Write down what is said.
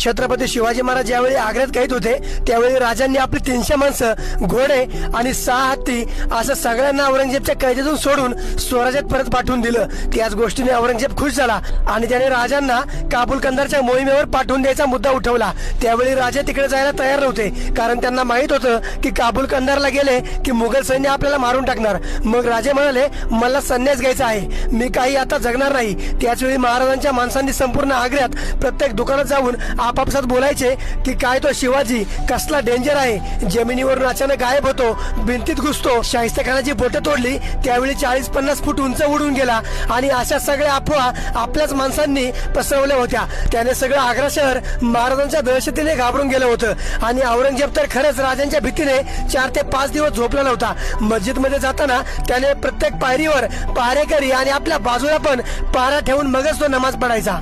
छत्रपती शिवाजी महाराज ज्यावेळी आग्र्यात कैद होते त्यावेळी राजांनी आपली 300 माणसं, घोडे आणि 6 हत्ती असं सगळ्यांना औरंगजेबच्या कैदेतून सोडून स्वराज्यात परत पाठवून दिलं। त्याच गोष्टीने औरंगजेब खुश झाला आणि त्याने राजांना काबूल कंदारच्या मोहिमेवर पाठवून द्यायचा मुद्दा उठवला। त्यावेळी राजे तिकडे जायला तयार नव्हते, कारण त्यांना माहित होतं की काबूल कंदारला गेले की मुघल सैन्य आपल्याला मारून टाकणार। मग राजे म्हणाले, मला संन्यास घ्यायचा आहे, मी काही आता जगणार नाही। त्याचवेळी महाराजांच्या माणसांनी संपूर्ण आग्र्यात प्रत्येक दुकानात जाऊन आपापसात बोलायचे की काय तो शिवाजी कसला डेंजर आहे, जमिनीवरून अचानक गायब होतो, भिंतीत घुसतो। शाहिस्तेखानाची बोटं तोडली त्यावेळी 40-50 फूट उंच उडून गेला आणि अशा सगळ्या अफवा आपल्याच माणसांनी पसरवल्या होत्या। त्याने सगळं आग्रा शहर महाराजांच्या दहशतीने घाबरून गेलं होतं आणि औरंगजेब तर खरंच राजांच्या भीतीने 4 ते 5 दिवस झोपला नव्हता। मस्जिद मध्ये जाताना त्याने प्रत्येक पायरीवर पहारेकरी आणि आपल्या बाजूला पण पहारा ठेवून मगच तो नमाज पढायचा।